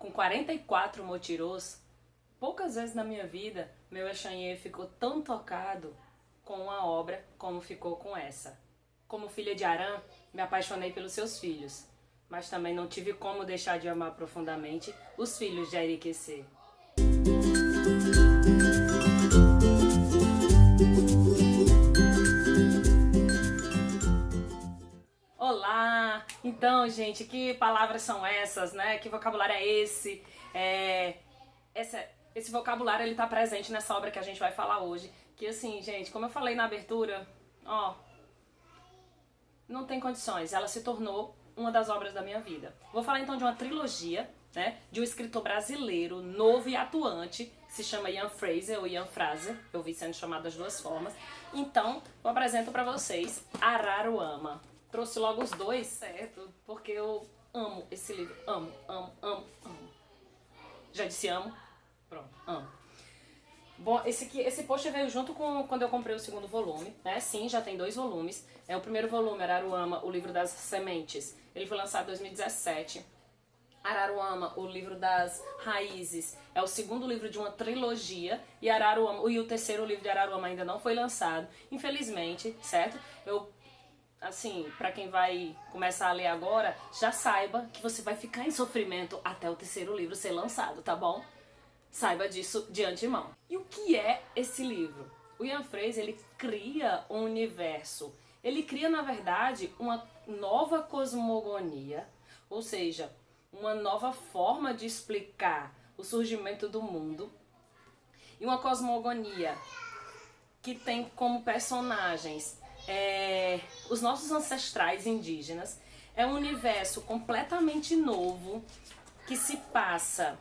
Com 44 motirôs, poucas vezes na minha vida, meu Exanhê ficou tão tocado com uma obra como ficou com essa. Como filha de Arã, me apaixonei pelos seus filhos, mas também não tive como deixar de amar profundamente os filhos de Ariquecê. Olá! Então, gente, que palavras são essas, né? Que vocabulário é esse? Esse vocabulário, ele tá presente nessa obra que a gente vai falar hoje. Que assim, gente, como eu falei na abertura, ó, não tem condições. Ela se tornou uma das obras da minha vida. Vou falar então de uma trilogia, né? De um escritor brasileiro, novo e atuante, que se chama Ian Fraser, ou Ian Fraser. Eu vi sendo chamado das duas formas. Então, eu apresento pra vocês Araruama. Trouxe logo os dois, certo? Porque eu amo esse livro. Amo, amo, amo, amo. Já disse amo? Pronto, amo. Bom, esse post veio junto com quando eu comprei o segundo volume, né? Sim, já tem 2 volumes. O primeiro volume, Araruama, o livro das sementes. Ele foi lançado em 2017. Araruama, o livro das raízes, é o segundo livro de uma trilogia. E Araruama, e o terceiro livro de Araruama ainda não foi lançado, infelizmente, certo? Assim, pra quem vai começar a ler agora, já saiba que você vai ficar em sofrimento até o terceiro livro ser lançado, tá bom? Saiba disso de antemão. E o que é esse livro? O Ian Fraser, ele cria um universo. Ele cria, na verdade, uma nova cosmogonia, ou seja, uma nova forma de explicar o surgimento do mundo. E uma cosmogonia que tem como personagens os nossos ancestrais indígenas. É um universo completamente novo que se passa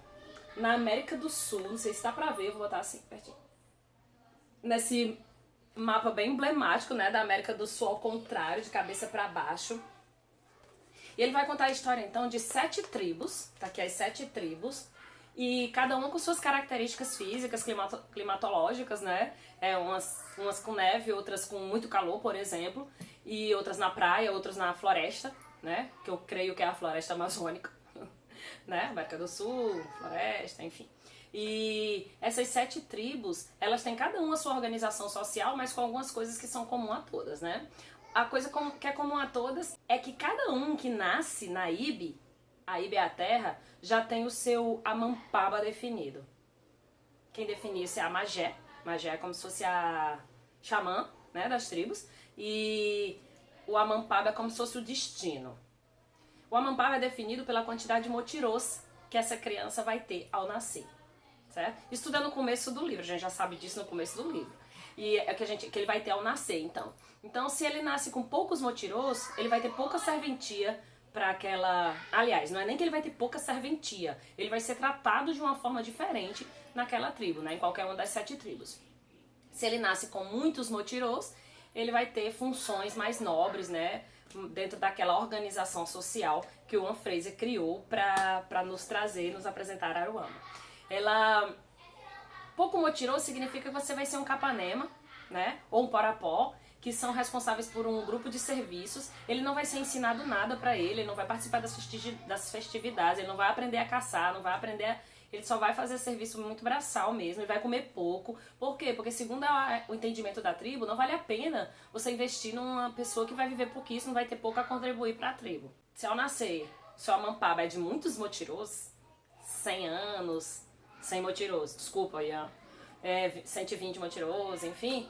na América do Sul. Não sei se dá pra ver, vou botar assim pertinho. Nesse mapa bem emblemático, né, da América do Sul ao contrário, de cabeça pra baixo. E ele vai contar a história então de 7 tribos, tá aqui as 7 tribos, e cada uma com suas características físicas, climatológicas, né? Umas com neve, outras com muito calor, por exemplo, e outras na praia, outras na floresta, né? Que eu creio que é a floresta amazônica, né? América do Sul, floresta, enfim. E essas 7 tribos, elas têm cada uma a sua organização social, mas com algumas coisas que são comuns a todas, né? A coisa que é comum a todas é que cada um que nasce na Ibe, a Ibe é a terra, já tem o seu Amampaba definido. Quem define isso é a Magé. Magé é como se fosse a xamã, né, das tribos. E o Amampaba é como se fosse o destino. O Amampaba é definido pela quantidade de motirôs que essa criança vai ter ao nascer. Certo? Isso tudo é no começo do livro, a gente já sabe disso no começo do livro. E é que ele vai ter ao nascer, então. Então, se ele nasce com poucos motirôs, ele vai ter pouca serventia para aquela... Aliás, não é nem que ele vai ter pouca serventia, ele vai ser tratado de uma forma diferente naquela tribo, né? Em qualquer uma das 7 tribos. Se ele nasce com muitos motirôs, ele vai ter funções mais nobres, né? Dentro daquela organização social que o Ian Fraser criou para nos trazer, nos apresentar Araruama. Pouco motirô significa que você vai ser um capanema, né? Ou um porapó, que são responsáveis por um grupo de serviços. Ele não vai ser ensinado nada pra ele não vai participar das festividades, ele não vai aprender a caçar, não vai aprender ele só vai fazer serviço muito braçal mesmo e vai comer pouco. Por quê? Porque segundo o entendimento da tribo, não vale a pena você investir numa pessoa que vai viver pouquíssimo, vai ter pouco a contribuir pra tribo. Se ao nascer, seu Amampaba é de muitos motirôs, 100 anos, 100 motirôs, desculpa, Ian, 120 motirôs, enfim,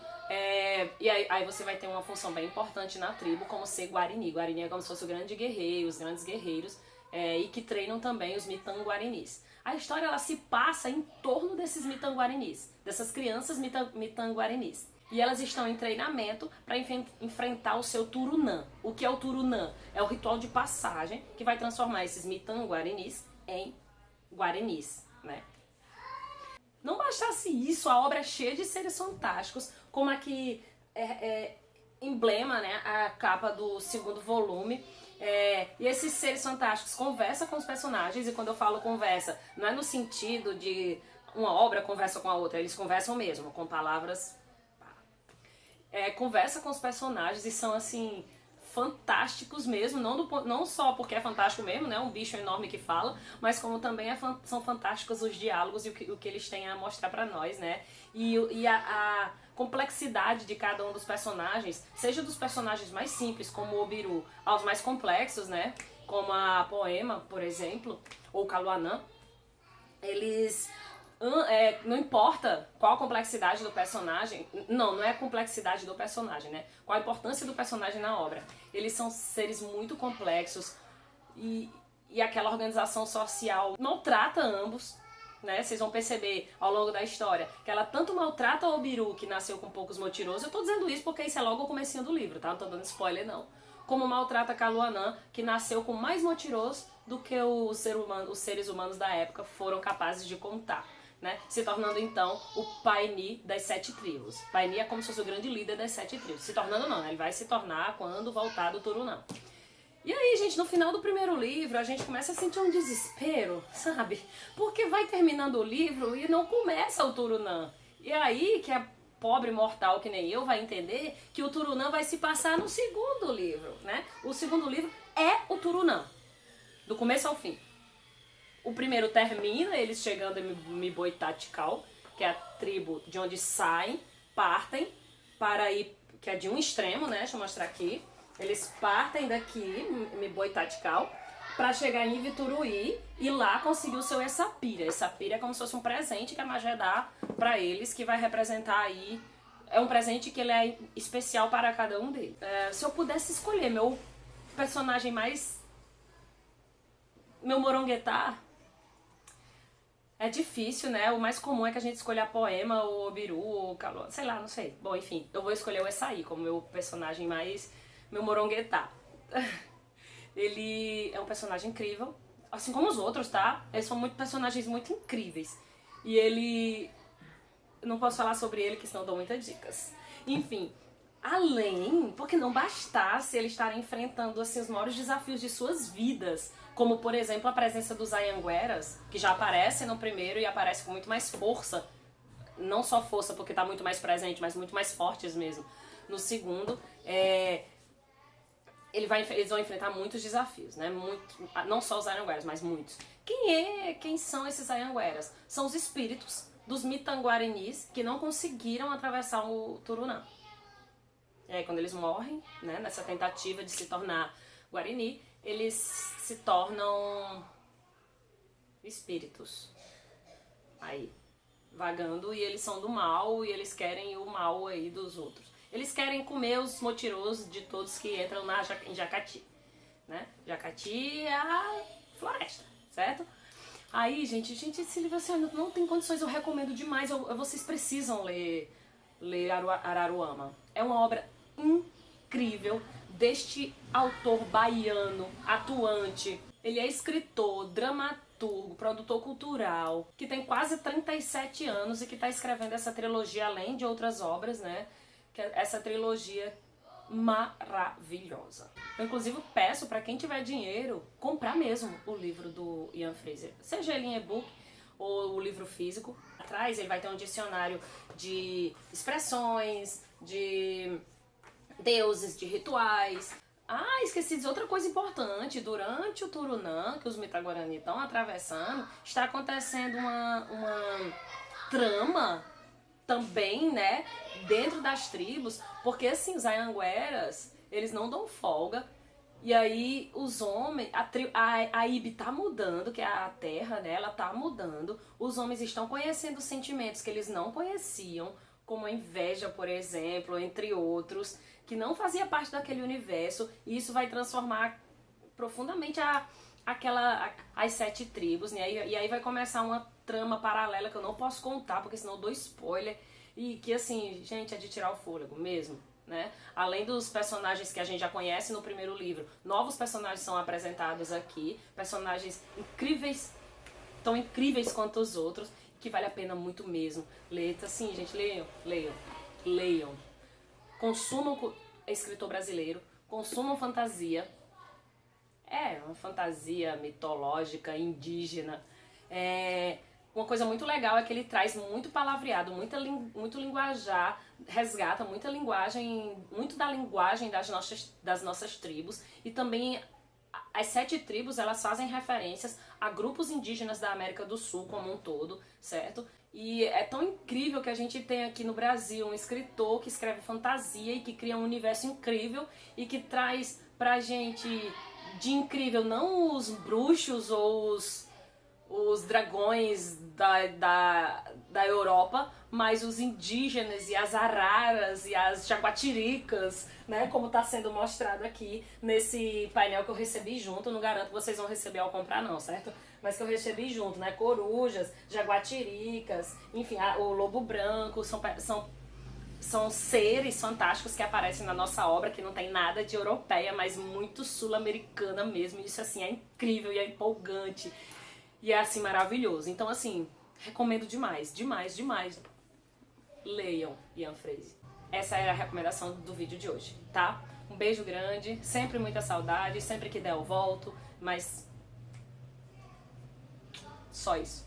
e aí você vai ter uma função bem importante na tribo, como ser Guarani. Guarani é como se fosse o grande guerreiro, os grandes guerreiros, e que treinam também os Mitanguarinis. A história ela se passa em torno desses Mitanguarinis, dessas crianças Mitanguarinis. E elas estão em treinamento para enfrentar o seu Turunã. O que é o Turunã? É o ritual de passagem que vai transformar esses Mitanguarinis em Guaranis, né? Não bastasse isso, a obra é cheia de seres fantásticos, como aqui emblema, né, a capa do segundo volume. E esses seres fantásticos conversam com os personagens, e quando eu falo conversa, não é no sentido de uma obra conversa com a outra, eles conversam mesmo, com palavras. Conversa com os personagens e são assim fantásticos mesmo, não só porque é fantástico mesmo, né, um bicho enorme que fala, mas como também são fantásticos os diálogos e o que eles têm a mostrar pra nós, né, e a complexidade de cada um dos personagens, seja dos personagens mais simples, como o Obiru, aos mais complexos, né, como a Poema, por exemplo, ou Kaluanã, eles... não importa qual a complexidade do personagem, não é a complexidade do personagem, né? Qual a importância do personagem na obra. Eles são seres muito complexos e aquela organização social maltrata ambos, né? Vocês vão perceber ao longo da história que ela tanto maltrata o Obiru, que nasceu com poucos motirosos. Eu tô dizendo isso porque isso é logo o comecinho do livro, tá? Não tô dando spoiler, não. Como maltrata Kaluanã, que nasceu com mais motirosos do que os seres humanos da época foram capazes de contar. Né? Se tornando então o Paini das 7 tribos. Paini é como se fosse o grande líder das 7 tribos. Se tornando não, né? Ele vai se tornar quando voltar do Turunã. E aí, gente, no final do primeiro livro, a gente começa a sentir um desespero, sabe? Porque vai terminando o livro e não começa o Turunã. E aí que a pobre mortal que nem eu vai entender que o Turunã vai se passar no segundo livro, né? O segundo livro é o Turunã, do começo ao fim. O primeiro termina, eles chegando em Miboitatikal, que é a tribo de onde saem, partem para ir, que é de um extremo, né? Deixa eu mostrar aqui. Eles partem daqui, Miboitatikal, para chegar em Vituruí e lá conseguir o seu Essapira. Essapira é como se fosse um presente que a Magé dá para eles, que vai representar aí... É um presente que ele é especial para cada um deles. Se eu pudesse escolher meu personagem mais... meu moronguetá... É difícil, né? O mais comum é que a gente escolha a Poema, o Obiru, o Kaluanã, sei lá, não sei. Bom, enfim, eu vou escolher o Essaí como meu personagem mais... meu moronguetá. Ele é um personagem incrível, assim como os outros, tá? Eles são personagens muito incríveis. E ele... eu não posso falar sobre ele, que senão eu dou muitas dicas. Enfim, além... porque não bastasse eles estarem enfrentando assim, os maiores desafios de suas vidas, como, por exemplo, a presença dos Anhangueras, que já aparece no primeiro e aparece com muito mais força. Não só força, porque está muito mais presente, mas muito mais fortes mesmo. No segundo, eles vão enfrentar muitos desafios, né? Não só os Anhangueras, mas muitos. Quem são esses Anhangueras? São os espíritos dos Mitanguarinis que não conseguiram atravessar o Turunã. E aí, quando eles morrem, né, nessa tentativa de se tornar Guarani, eles se tornam espíritos aí, vagando, e eles são do mal e eles querem o mal aí dos outros. Eles querem comer os motirosos de todos que entram em Jacati, né? Jacati é a floresta, certo? Aí, gente, esse livro assim, não tem condições, eu recomendo demais, vocês precisam ler Araruama. É uma obra incrível deste autor baiano, atuante. Ele é escritor, dramaturgo, produtor cultural, que tem quase 37 anos e que está escrevendo essa trilogia, além de outras obras, né? Que é essa trilogia maravilhosa. Eu, inclusive, peço para quem tiver dinheiro, comprar mesmo o livro do Ian Fraser. Seja ele em e-book ou o livro físico. Atrás ele vai ter um dicionário de expressões, de deuses, de rituais. Ah, esqueci de dizer outra coisa importante. Durante o Turunã, que os Mitaguarani estão atravessando, está acontecendo uma trama também, né, dentro das tribos, porque assim, os Anhangueras, eles não dão folga. E aí os homens, a Ibe tá mudando, que é a terra, né, ela tá mudando. Os homens estão conhecendo sentimentos que eles não conheciam, como a inveja, por exemplo, entre outros, que não fazia parte daquele universo, e isso vai transformar profundamente as 7 tribos, né? E aí vai começar uma trama paralela que eu não posso contar, porque senão eu dou spoiler, e que assim, gente, é de tirar o fôlego mesmo, né? Além dos personagens que a gente já conhece no primeiro livro, novos personagens são apresentados aqui, personagens incríveis, tão incríveis quanto os outros, que vale a pena muito mesmo ler. Assim, gente, leiam. Consumam escritor brasileiro, consumam fantasia. É uma fantasia mitológica, indígena. uma coisa muito legal é que ele traz muito palavreado, muito linguajar, resgata muita linguagem, muito da linguagem das nossas tribos, e também as 7 tribos, elas fazem referências a grupos indígenas da América do Sul como um todo, certo? E é tão incrível que a gente tem aqui no Brasil um escritor que escreve fantasia e que cria um universo incrível e que traz pra gente de incrível não os bruxos ou os dragões da Europa, mas os indígenas e as araras e as jaguatiricas, né, como está sendo mostrado aqui nesse painel que eu recebi junto. Não garanto que vocês vão receber ao comprar não, certo? Mas que eu recebi junto, né, corujas, jaguatiricas, enfim, o lobo branco, são seres fantásticos que aparecem na nossa obra, que não tem nada de europeia, mas muito sul-americana mesmo. Isso, assim, é incrível e é empolgante. E é, assim, maravilhoso. Então, assim, recomendo demais, demais, demais. Leiam Ian Freise. Essa é a recomendação do vídeo de hoje, tá? Um beijo grande, sempre muita saudade, sempre que der eu volto, mas só isso.